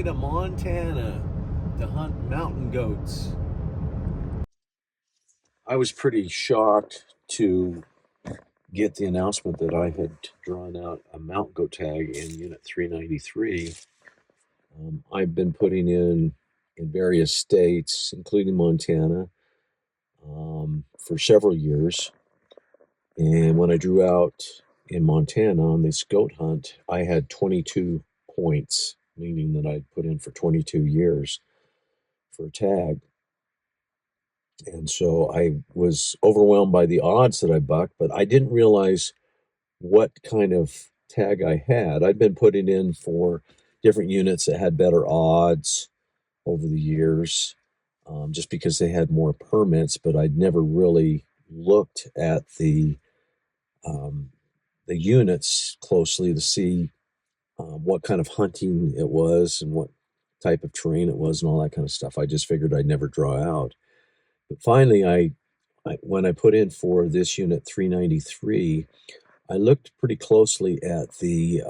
to Montana to hunt mountain goats. I was pretty shocked to get the announcement that I had drawn out a mountain goat tag in Unit 393. I've been putting in various states, including Montana, for several years. And when I drew out in Montana on this goat hunt, I had 22 points, meaning that I'd put in for 22 years for a tag. And so I was overwhelmed by the odds that I bucked, but I didn't realize what kind of tag I had. I'd been putting in for different units that had better odds over the years, just because they had more permits, but I'd never really looked at um, the units closely to see what kind of hunting it was and what type of terrain it was and all that kind of stuff. I just figured I'd never draw out. But finally, when I put in for this unit 393, I looked pretty closely at the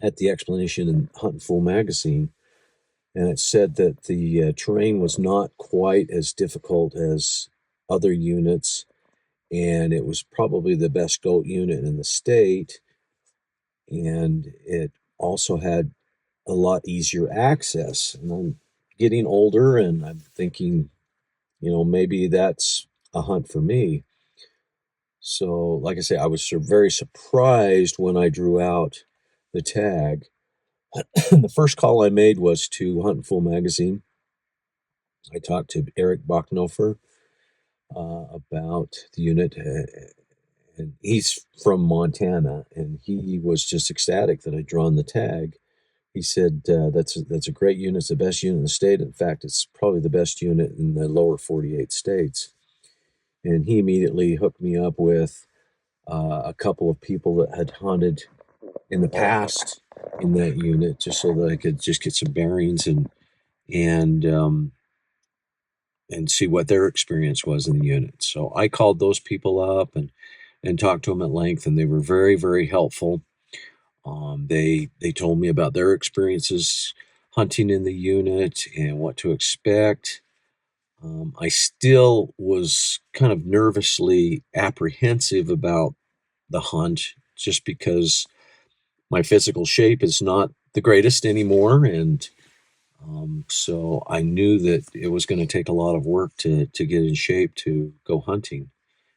explanation in Hunt and Fool magazine, and it said that the terrain was not quite as difficult as other units, and it was probably the best goat unit in the state, and it also had a lot easier access. And I'm getting older, and I'm thinking, maybe that's a hunt for me. So, like I say, I was very surprised when I drew out the tag. The first call I made was to Hunt and Fool magazine. I talked to Eric Bachnofer about the unit, and he's from Montana, and he was just ecstatic that I'd drawn the tag. He said that's a great unit. It's the best unit in the state. In fact, it's probably the best unit in the lower 48 states. And he immediately hooked me up with a couple of people that had hunted in the past in that unit, just so that I could just get some bearings and um, and see what their experience was in the unit. So I called those people up and talked to them at length, and they were very, very helpful. They told me about their experiences hunting in the unit and what to expect. I still was kind of nervously apprehensive about the hunt, just because my physical shape is not the greatest anymore, and so I knew that it was going to take a lot of work to get in shape to go hunting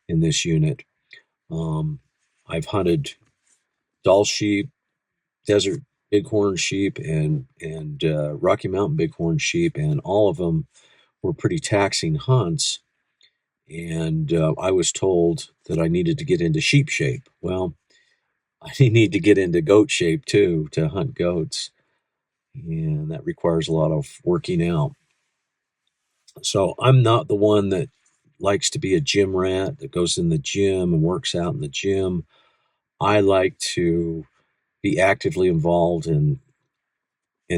in this unit. Um, I've hunted Dall sheep, desert bighorn sheep, and Rocky Mountain bighorn sheep, and all of them were pretty taxing hunts. And I was told that I needed to get into sheep shape. Well, I need to get into goat shape too to hunt goats, and that requires a lot of working out. So I'm not the one that likes to be a gym rat that goes in the gym and works out in the gym. I like to be actively involved in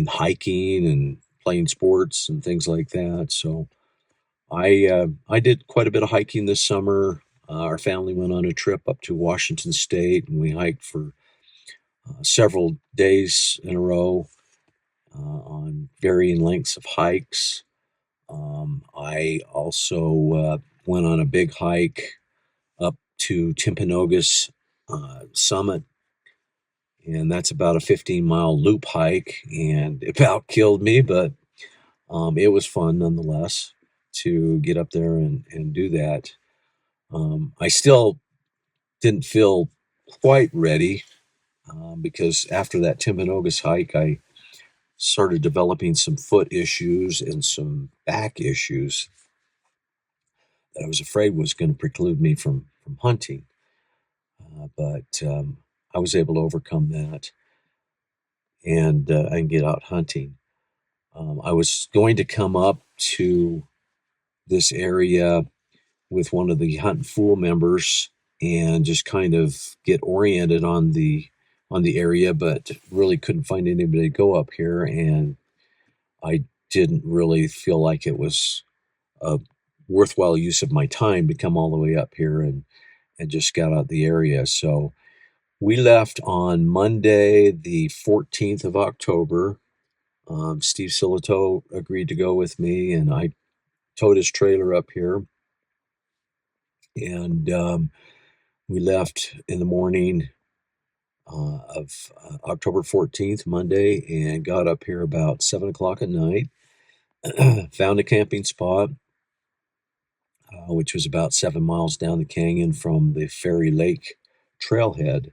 hiking and playing sports and things like that. So I did quite a bit of hiking this summer. Our family went on a trip up to Washington State, and we hiked for several days in a row on varying lengths of hikes. I also went on a big hike up to Timpanogos summit, and that's about a 15-mile loop hike, and it about killed me, but it was fun nonetheless to get up there and do that. I still didn't feel quite ready because after that Timpanogos hike, I started developing some foot issues and some back issues that I was afraid was going to preclude me from hunting. But I was able to overcome that and get out hunting. I was going to come up to this area with one of the Hunt and Fool members and just kind of get oriented on the area, but really couldn't find anybody to go up here, and I didn't really feel like it was a worthwhile use of my time to come all the way up here and just scout out the area. So We left on Monday, the 14th of October. Steve Silito agreed to go with me, and I towed his trailer up here. And we left in the morning of October 14th, Monday, and got up here about 7 o'clock at night. Found a camping spot, which was about 7 miles down the canyon from the Fairy Lake trailhead.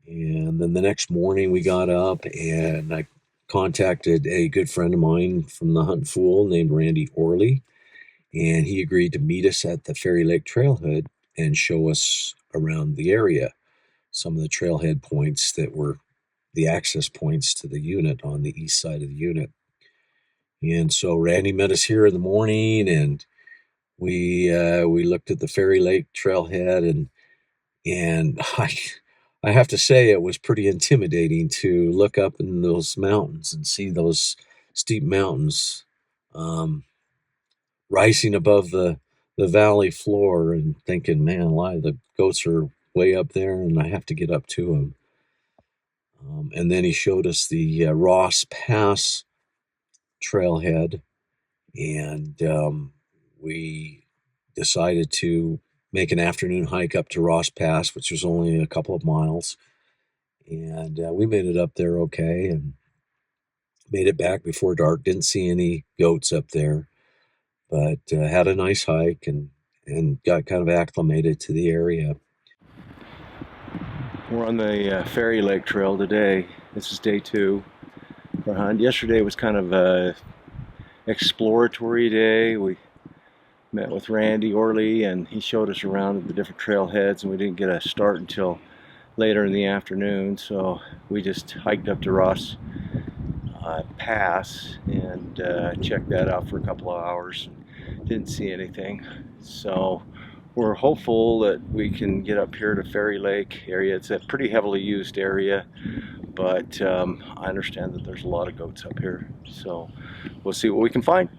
And then the next morning we got up and I contacted a good friend of mine from the Hunt Fool named Randy Orley, and he agreed to meet us at the Fairy Lake trailhead and show us around the area, some of the trailhead points that were the access points to the unit on the east side of the unit. And so Randy met us here in the morning, and we looked at the Fairy Lake trailhead, and I have to say it was pretty intimidating to look up in those mountains and see those steep mountains um, rising above the valley floor, and thinking, man, alive, the goats are way up there, and I have to get up to them. And then he showed us the Ross Pass trailhead, and we decided to make an afternoon hike up to Ross Pass, which was only a couple of miles. And we made it up there okay, and made it back before dark. Didn't see any goats up there, but had a nice hike, and got kind of acclimated to the area. We're on the Fairy Lake Trail today. This is day 2 of our hunt. Yesterday was kind of a exploratory day. We met with Randy Orley and he showed us around the different trailheads, and we didn't get a start until later in the afternoon, so we just hiked up to Ross Pass and checked that out for a couple of hours. Didn't see anything, so we're hopeful that we can get up here to Fairy Lake area. It's a pretty heavily used area, but I understand that there's a lot of goats up here, so we'll see what we can find.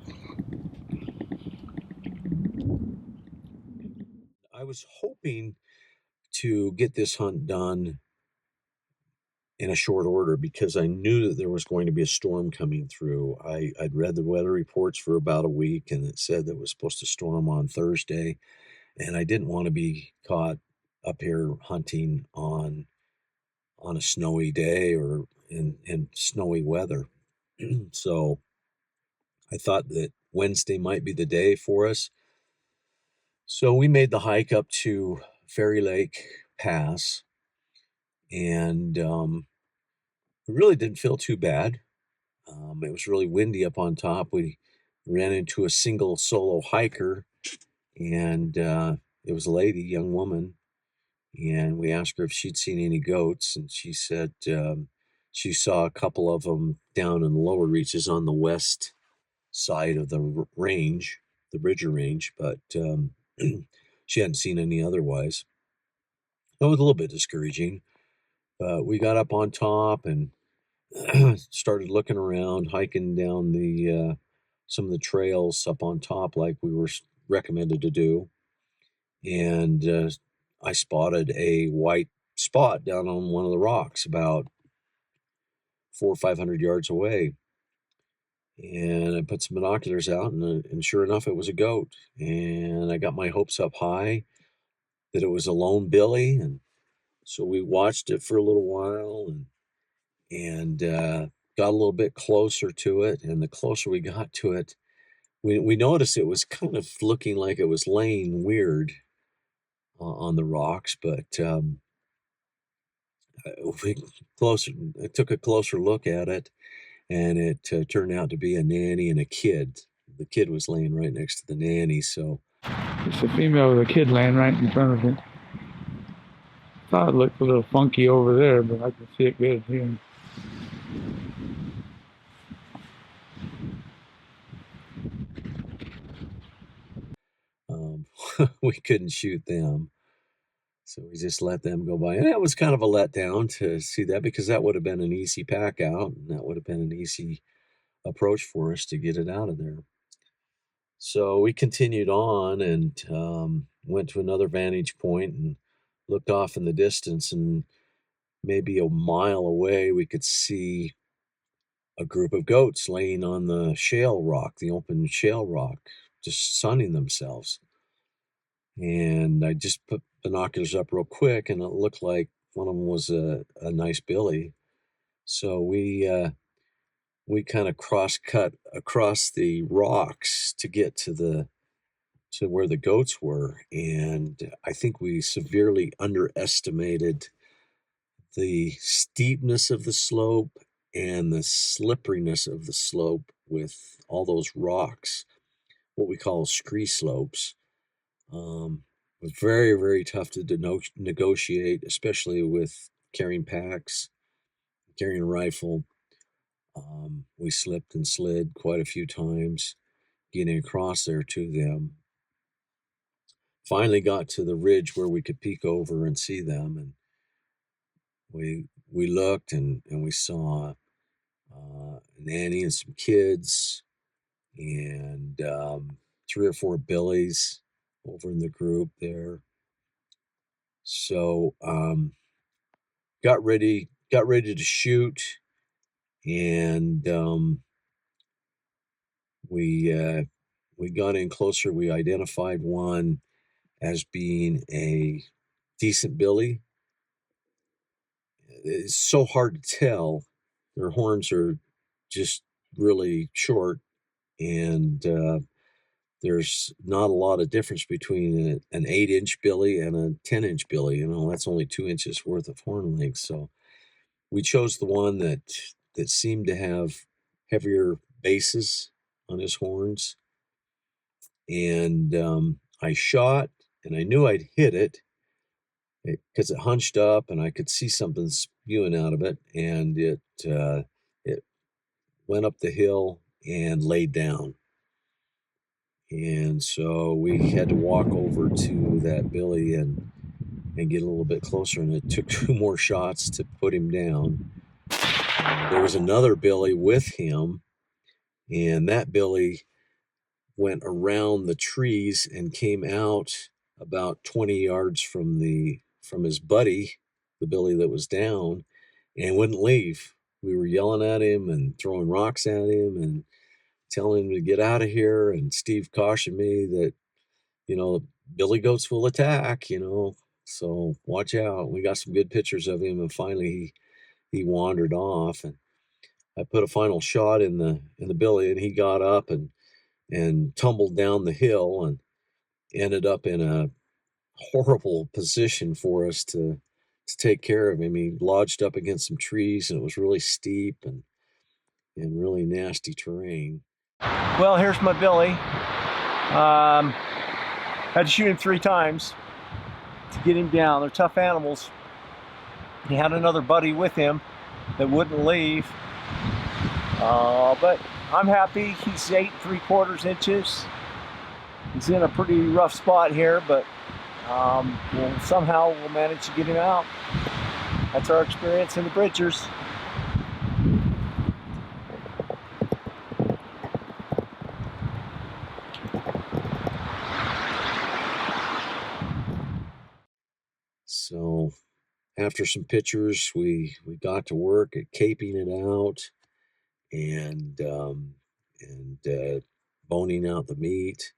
I was hoping to get this hunt done in a short order because I knew that there was going to be a storm coming through. I'd read the weather reports for about a week, and it said that it was supposed to storm on Thursday, and I didn't want to be caught up here hunting on a snowy day or in snowy weather. So I thought that Wednesday might be the day for us. So we made the hike up to Fairy Lake Pass, and it really didn't feel too bad. It was really windy up on top. We ran into a single solo hiker, and it was a lady, young woman, and we asked her if she'd seen any goats, and she said she saw a couple of them down in the lower reaches on the west side of the range, the Bridger Range, but she hadn't seen any otherwise. It was a little bit discouraging, but we got up on top and started looking around, hiking down the some of the trails up on top, like we were recommended to do, and I spotted a white spot down on one of the rocks about 400 or 500 yards away. And I put some binoculars out, and sure enough, it was a goat. And I got my hopes up high that it was a lone Billy, and so we watched it for a little while, and got a little bit closer to it. And the closer we got to it, we noticed it was kind of looking like it was laying weird on the rocks, but we closer I took a closer look at it, and it turned out to be a nanny and a kid. The kid was laying right next to the nanny, so it's a female with a kid laying right in front of it. Thought it looked a little funky over there, but I can see it good here. we couldn't shoot them. So we just let them go by. And that was kind of a letdown to see that, because that would have been an easy pack out, and that would have been an easy approach for us to get it out of there. So we continued on and went to another vantage point and looked off in the distance, and maybe a mile away, we could see a group of goats laying on the shale rock, the open shale rock, just sunning themselves. And I just put binoculars up real quick, and it looked like one of them was a nice billy. So we kind of cross-cut across the rocks to get to where the goats were, and I think we severely underestimated the steepness of the slope and the slipperiness of the slope with all those rocks, what we call scree slopes. It was very, very tough to negotiate, especially with carrying packs, carrying a rifle. We slipped and slid quite a few times getting across there to them. Finally got to the ridge where we could peek over and see them, and we looked and we saw Nanny and some kids and 3 or 4 billies over in the group there. So got ready to shoot, and we got in closer. We identified one as being a decent billy. It's so hard to tell. Their horns are just really short, and there's not a lot of difference between an 8-inch billy and a 10-inch billy. That's only 2 inches worth of horn length. So we chose the one that seemed to have heavier bases on his horns, and I shot, and I knew I'd hit it because it hunched up, and I could see something spewing out of it, and it went up the hill and laid down. And so we had to walk over to that billy and get a little bit closer, and it took 2 more shots to put him down. There was another billy with him, and that billy went around the trees and came out about 20 yards from his buddy, the billy that was down, and wouldn't leave. We were yelling at him and throwing rocks at him and telling him to get out of here. And Steve cautioned me that, billy goats will attack, so watch out. We got some good pictures of him, and finally he wandered off, and I put a final shot in the billy, and he got up and tumbled down the hill and ended up in a horrible position for us to take care of him. He lodged up against some trees, and it was really steep and really nasty terrain. Well, here's my billy. Had to shoot him 3 times to get him down. They're tough animals. He had another buddy with him that wouldn't leave. But I'm happy. He's 8 3/4 inches. He's in a pretty rough spot here, but somehow we'll manage to get him out. That's our experience in the Bridgers. So after some pictures, we got to work at caping it out and boning out the meat.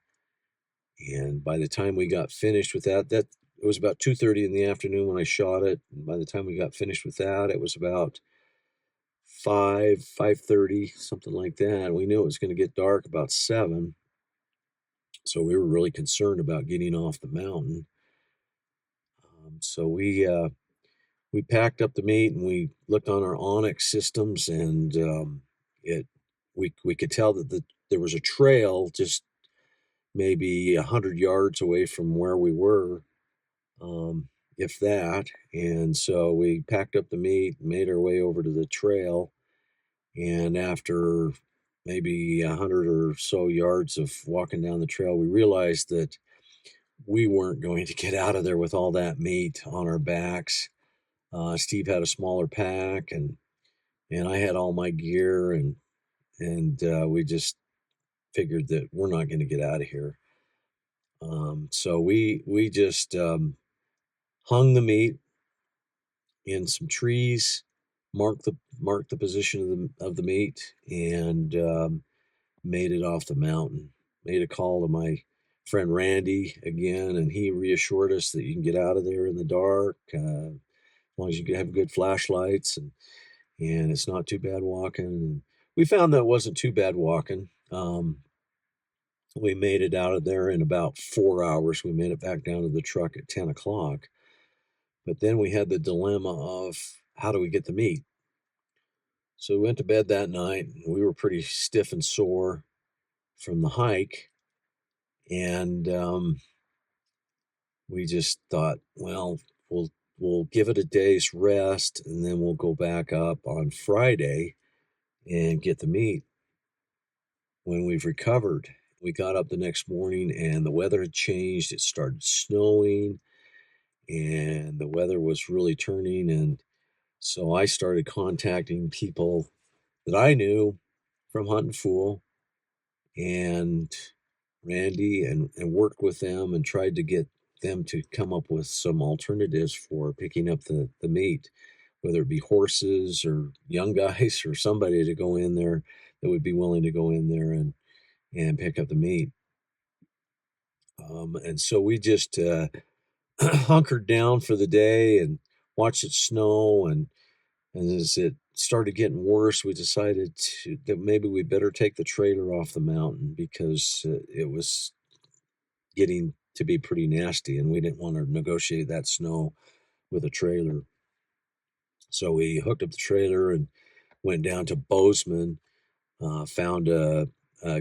And by the time we got finished with that, it was about 2:30 in the afternoon when I shot it. And by the time we got finished with that, it was about 5:30, something like that. We knew it was going to get dark about 7. So we were really concerned about getting off the mountain. So we packed up the meat, and we looked on our Onyx systems, and we could tell that there was a trail just maybe 100 yards away from where we were, if that. And so we packed up the meat, made our way over to the trail, and after maybe 100 or so yards of walking down the trail, we realized that we weren't going to get out of there with all that meat on our backs. Steve had a smaller pack, and I had all my gear, and we just figured that we're not going to get out of here. So we just hung the meat in some trees, marked the position of the meat, and made it off the mountain. Made a call to my friend Randy again, and he reassured us that you can get out of there in the dark, as long as you have good flashlights, and it's not too bad walking. And we found that it wasn't too bad walking. We made it out of there in about 4 hours. We made it back down to the truck at 10 o'clock. But then we had the dilemma of, how do we get the meat? So we went to bed that night. We were pretty stiff and sore from the hike. And we just thought, well, we'll give it a day's rest, and then we'll go back up on Friday and get the meat when we've recovered. We got up the next morning, and the weather had changed. It started snowing, and the weather was really turning. And so I started contacting people that I knew from Huntin' Fool and Randy, and worked with them and tried to get them to come up with some alternatives for picking up the meat, whether it be horses or young guys or somebody to go in there that would be willing to go in there and pick up the meat. And so we just hunkered down for the day and watched it snow. And as it started getting worse, we decided that maybe we better take the trailer off the mountain, because it was getting to be pretty nasty, and we didn't want to negotiate that snow with a trailer. So we hooked up the trailer and went down to Bozeman, found a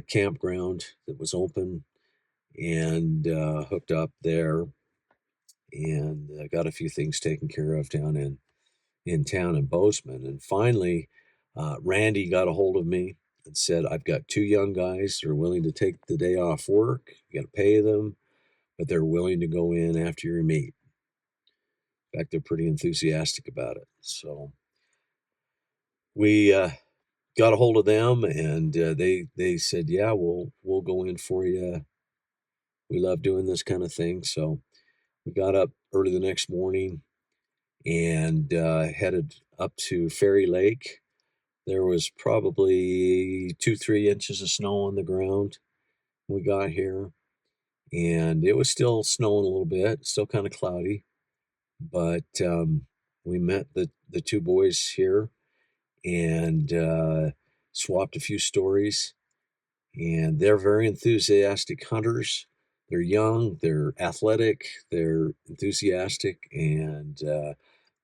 campground that was open, and hooked up there, and got a few things taken care of down in town in Bozeman. And finally, Randy got a hold of me and said, I've got 2 young guys that are willing to take the day off work. You got to pay them, but they're willing to go in after your meet. In fact, they're pretty enthusiastic about it. So we got a hold of them, and they said, yeah, we'll go in for you. We love doing this kind of thing. So we got up early the next morning and headed up to Fairy Lake. There was probably 2-3 inches of snow on the ground when we got here, and it was still snowing a little bit, still kind of cloudy. But we met the 2 boys here and swapped a few stories. And they're very enthusiastic hunters. They're young, they're athletic, they're enthusiastic, and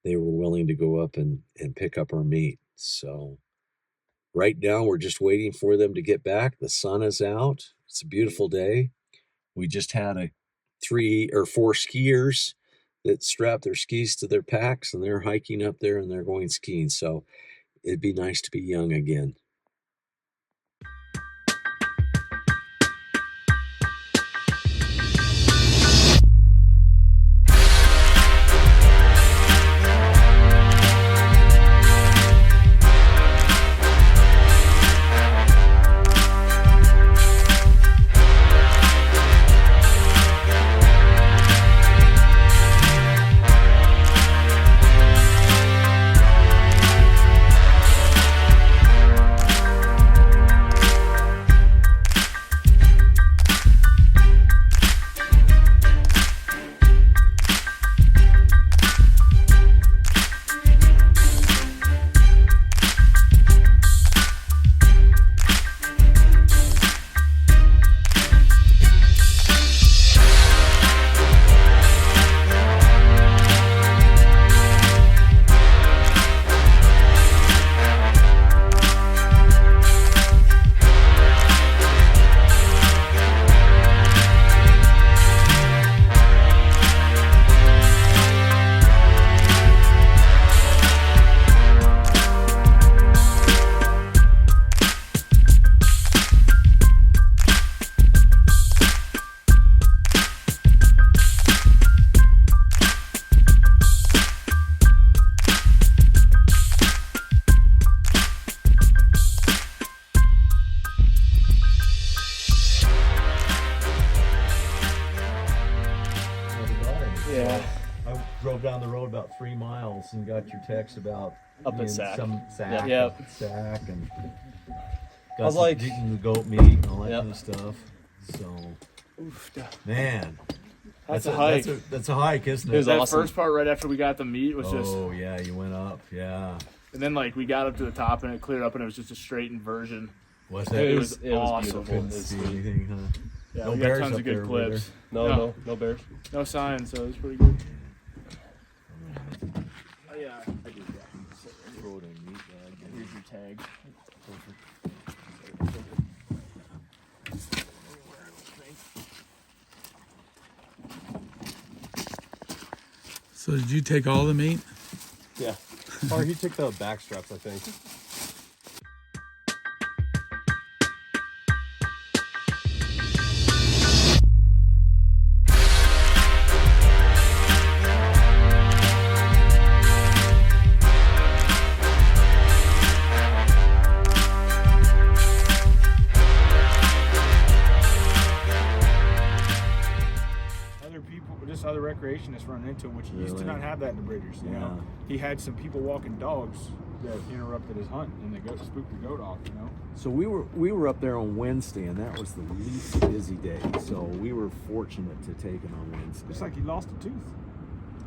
they were willing to go up and pick up our meat. So right now we're just waiting for them to get back. The sun is out. It's a beautiful day. We just had 3 or 4 skiers that strap their skis to their packs, and they're hiking up there and they're going skiing. So it'd be nice to be young again. I drove down the road about 3 miles and got your text about Up at being Sac. some sack, Yeah. up at Sac, and got I was like- eating the goat meat and all that Yep. kind of stuff. So, Oof, man, that's a hike. That's a hike, isn't it? It was That awesome. first part right after we got the meat was just, Oh yeah, you went up. Yeah, and then like we got up to the top and it cleared up and it was just a straight inversion. was It that? was awesome. beautiful. Couldn't It was see sweet. anything, huh? Yeah, No we got bears tons up of good there, were clips. No bears. No signs, so it was pretty good. Oh yeah, I did that. Throw it in meat bag. Here's your tag. So did you take all the meat? Yeah. Or he took the back straps, I think. Other people, just other recreationists running into him, which he used to Really? not have that in the Bridgers. You know, he had some people walking dogs that interrupted his hunt and they spooked the goat off. You know, So we were up there on Wednesday, and that was the least busy day. So we were fortunate to take it on Wednesday. it's like he lost a tooth,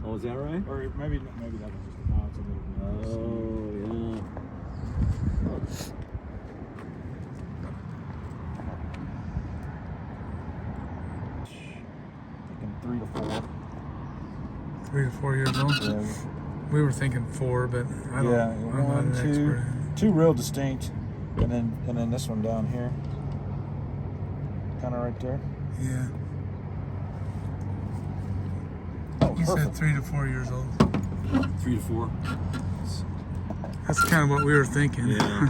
Oh, is that right? or maybe that was just a nod. Oh, yeah. Thinking 3 to 4. 3 to 4 years old. Yeah, We were thinking 4, but I don't. yeah. I'm not One, an expert. two real distinct, and then this one down here, kind of right there. Yeah. Oh, He said perfect. 3 to 4 years old. 3 to 4. That's kind of what we were thinking. Yeah.